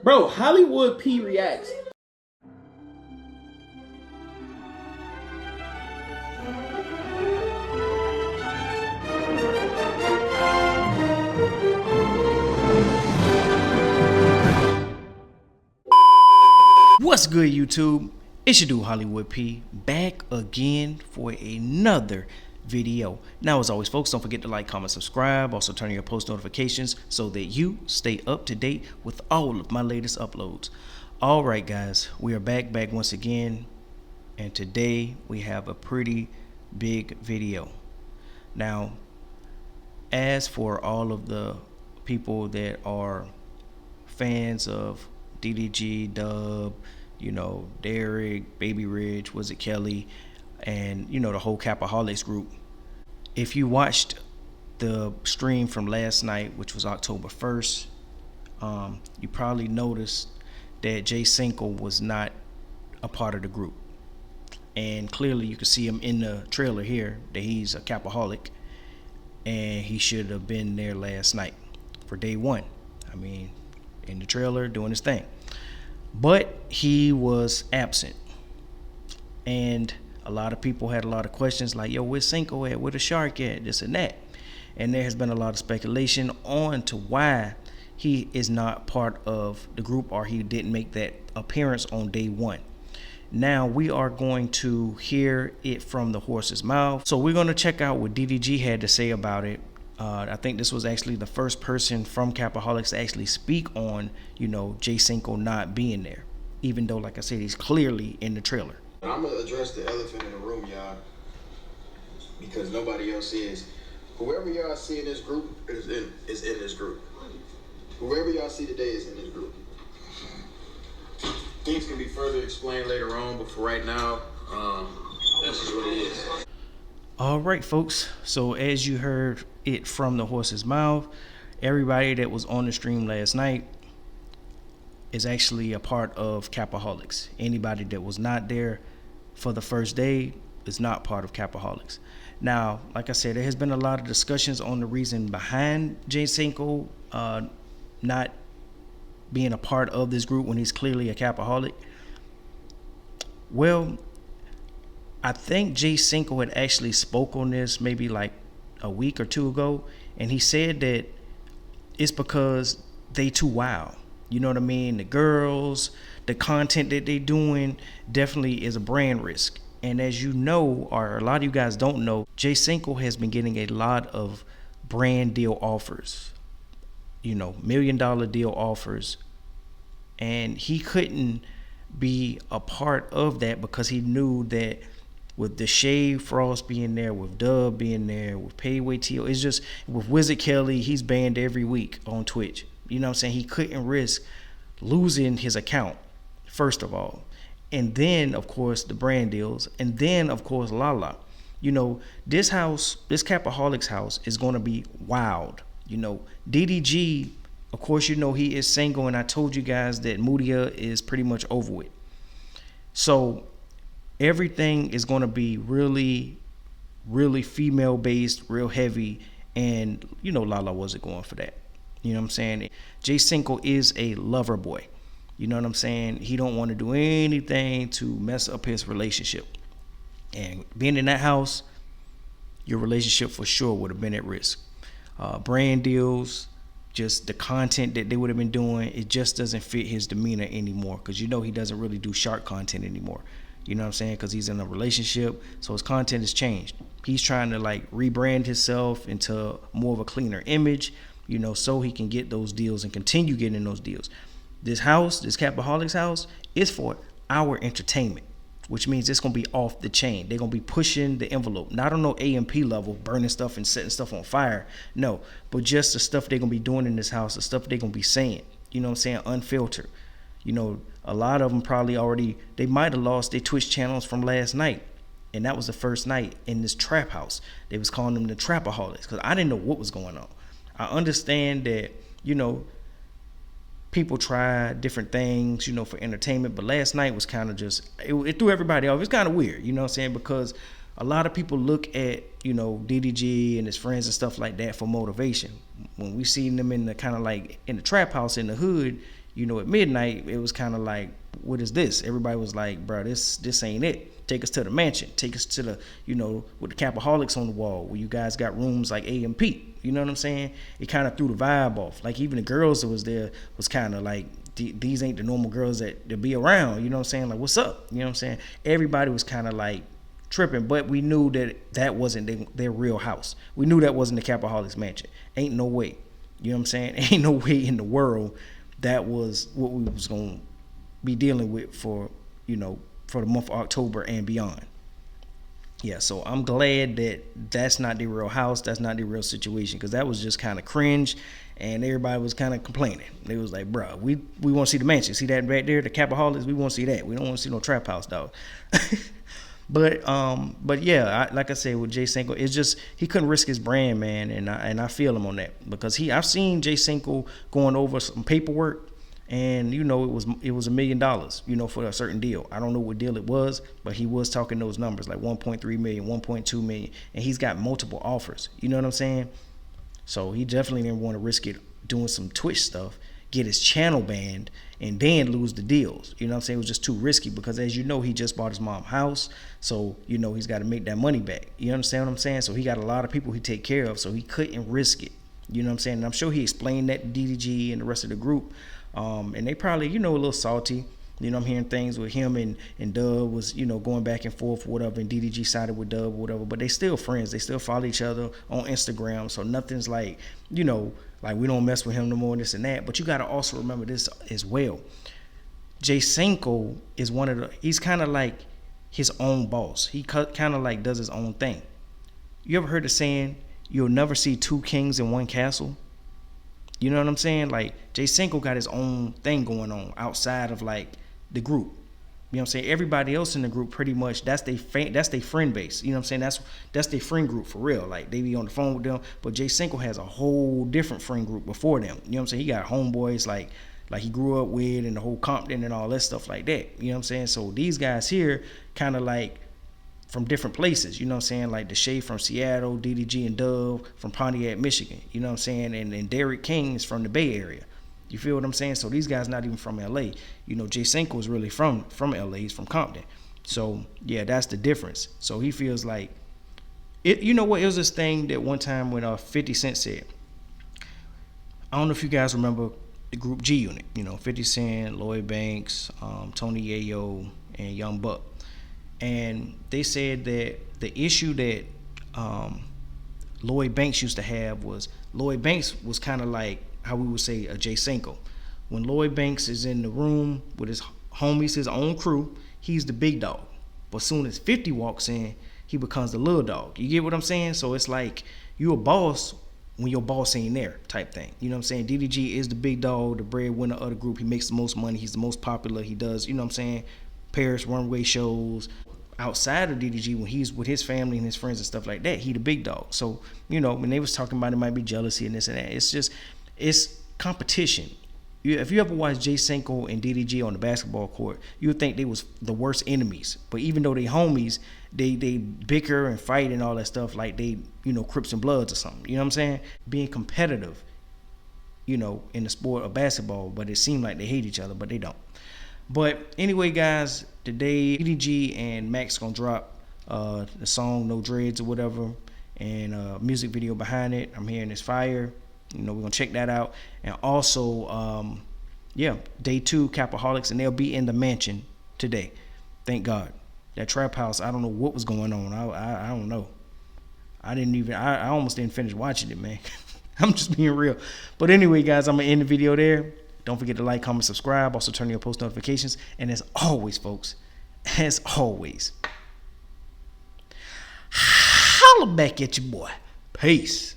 Bro, Hollywood P reacts. What's good, YouTube? It's your dude Hollywood P, back again for another video. Now, as always, folks, don't forget to like, comment, subscribe. Also turn on your post notifications so that you stay up to date with all of my latest uploads. All right, guys, we are back once again, and today we have a pretty big video. Now, as for all of the people that are fans of DDG, Dub, you know, Derek, Baby Rich, was it Kelly, and you know, the whole Capaholics group. If you watched the stream from last night, which was October 1st, you probably noticed that Jay Sinko was not a part of the group. And clearly you can see him in the trailer here that he's a Capaholic, and he should have been there last night for day one. I mean, in the trailer doing his thing. But he was absent. And a lot of people had a lot of questions like, yo, where's Cinco at? Where the shark at? This and that. And there has been a lot of speculation on to why he is not part of the group, or he didn't make that appearance on day one. Now we are going to hear it from the horse's mouth. So we're going to check out what DDG had to say about it. I think this was actually the first person from Capaholics to actually speak on, you know, Jay Sinko not being there, even though, like I said, he's clearly in the trailer. I'm gonna address the elephant in the room, y'all, because nobody else is. Whoever y'all see in this group is in this group. Whoever y'all see today is in this group. Things can be further explained later on, but for right now, that's just what it is. All right, folks. So as you heard it from the horse's mouth, everybody that was on the stream last night is actually a part of Capaholics. Anybody that was not there for the first day is not part of Capaholics. Now, like I said, there has been a lot of discussions on the reason behind Jay Sinko not being a part of this group when he's clearly a Capaholic. Well, I think Jay Sinko had actually spoke on this maybe like a week or two ago, and he said that it's because they too wild. You know what I mean? The girls, the content that they doing definitely is a brand risk. And as you know, or a lot of you guys don't know, Jay Sinko has been getting a lot of brand deal offers, you know, $1 million deal offers, and he couldn't be a part of that because he knew that with the Shade Frost being there, with Dub being there, with Payway T.O., it's just, with Wizard Kelly, he's banned every week on Twitch. You know what I'm saying? He couldn't risk losing his account, first of all. And then, of course, the brand deals. And then, of course, Lala. You know, this house, this Capaholics house is going to be wild. You know, DDG, of course, you know, he is single. And I told you guys that Moodia is pretty much over with. So everything is going to be really, really female based, real heavy. And, you know, Lala wasn't going for that. You know what I'm saying? Jay Sinko is a lover boy. You know what I'm saying? He don't want to do anything to mess up his relationship. And being in that house, your relationship for sure would have been at risk. Brand deals, just the content that they would have been doing, it just doesn't fit his demeanor anymore. Because you know he doesn't really do shark content anymore. You know what I'm saying? Because he's in a relationship, so his content has changed. He's trying to like rebrand himself into more of a cleaner image, you know, so he can get those deals and continue getting those deals. This house, this Capaholics house, is for our entertainment, which means it's going to be off the chain. They're going to be pushing the envelope, not on no AMP level, burning stuff and setting stuff on fire. No, but just the stuff they're going to be doing in this house, the stuff they're going to be saying, you know what I'm saying, unfiltered. You know, a lot of them probably already, they might have lost their Twitch channels from last night. And that was the first night in this trap house. They was calling them the Trapaholics because I didn't know what was going on. I understand that, you know, people try different things, you know, for entertainment. But last night was kind of just, it threw everybody off. It's kind of weird, you know what I'm saying? Because a lot of people look at, you know, DDG and his friends and stuff like that for motivation. When we seen them in the kind of like in the trap house in the hood, at midnight, it was kind of like, what is this? Everybody was like, bro, this ain't it. Take us to the mansion. Take us to the, with the Capaholics on the wall, where you guys got rooms like A and P. You know what I'm saying? It kind of threw the vibe off. Like, even the girls that was there was kind of like, these ain't the normal girls that be around. You know what I'm saying? Like, what's up? You know what I'm saying? Everybody was kind of like tripping, but we knew that wasn't their real house. We knew that wasn't the Capaholics mansion. Ain't no way. You know what I'm saying? Ain't no way in the world that was what we was going to be dealing with for the month of October and beyond. Yeah, so I'm glad that that's not the real house. That's not the real situation, because that was just kind of cringe, and everybody was kind of complaining. They was like, bro, we want to see the mansion. See that right there, the Capaholics? We want to see that. We don't want to see no trap house, dog. But yeah, like I said with Jay Sinko, it's just he couldn't risk his brand, man, and I feel him on that, because I've seen Jay Sinko going over some paperwork, and it was $1 million, for a certain deal. I don't know what deal it was, but he was talking those numbers, like 1.3 million, 1.2 million, and he's got multiple offers. You know what I'm saying? So he definitely didn't want to risk it doing some Twitch stuff, get his channel banned, and then lose the deals. You know what I'm saying? It was just too risky, because as you know, he just bought his mom's house, so he's got to make that money back. You understand what I'm saying? So he got a lot of people he take care of, so he couldn't risk it. You know what I'm saying? And I'm sure he explained that to DDG and the rest of the group, and they probably a little salty. I'm hearing things with him and Dub was going back and forth, whatever, and DDG sided with Dub or whatever, but they still friends. They still follow each other on Instagram, so nothing's like like we don't mess with him no more, this and that. But you got to also remember this as well. Jay Sinko is he's kind of like his own boss. He kind of like does his own thing. You ever heard the saying, you'll never see two kings in one castle? You know what I'm saying? Like, Jay Sinko got his own thing going on outside of like the group. You know what I'm saying? Everybody else in the group, pretty much, that's their friend base. You know what I'm saying? That's their friend group for real. Like, they be on the phone with them. But Jay Sinko has a whole different friend group before them. You know what I'm saying? He got homeboys like he grew up with, and the whole Compton and all that stuff like that. You know what I'm saying? So these guys here kind of like from different places. You know what I'm saying? Like the Shay from Seattle, DDG and Dove from Pontiac, Michigan. You know what I'm saying? And Derek King is from the Bay Area. You feel what I'm saying? So these guys not even from LA. Jay Sinko is really from LA. He's from Compton. So yeah, that's the difference. So he feels like it. You know what? It was this thing that one time when 50 Cent said. I don't know if you guys remember the group G Unit. 50 Cent, Lloyd Banks, Tony Yayo, and Young Buck. And they said that the issue that Lloyd Banks used to have was Lloyd Banks was kind of like how we would say a Jay Sinko. When Lloyd Banks is in the room with his homies, his own crew, he's the big dog. But soon as 50 walks in, he becomes the little dog. You get what I'm saying? So it's like you a boss when your boss ain't there type thing. You know what I'm saying? DDG is the big dog, the breadwinner of the group. He makes the most money. He's the most popular. He does, you know what I'm saying, Paris runway shows. Outside of DDG, when he's with his family and his friends and stuff like that, he the big dog. So, when they was talking about it might be jealousy and this and that, it's competition. If you ever watch Jay Sinko and DDG on the basketball court, you would think they was the worst enemies. But even though they homies, they bicker and fight and all that stuff like they, Crips and Bloods or something. You know what I'm saying? Being competitive, in the sport of basketball, but it seemed like they hate each other, but they don't. But anyway, guys, today DDG and Max gonna drop the song No Dreads or whatever, and a music video behind it. I'm hearing it's fire. We're gonna check that out. And also, day 2 Capaholics, and they'll be in the mansion today. Thank God. That trap house, I don't know what was going on. I don't know. I almost didn't finish watching it, man. I'm just being real. But anyway, guys, I'm gonna end the video there. Don't forget to like, comment, subscribe. Also turn on your post notifications. And as always, folks, holla back at your boy. Peace.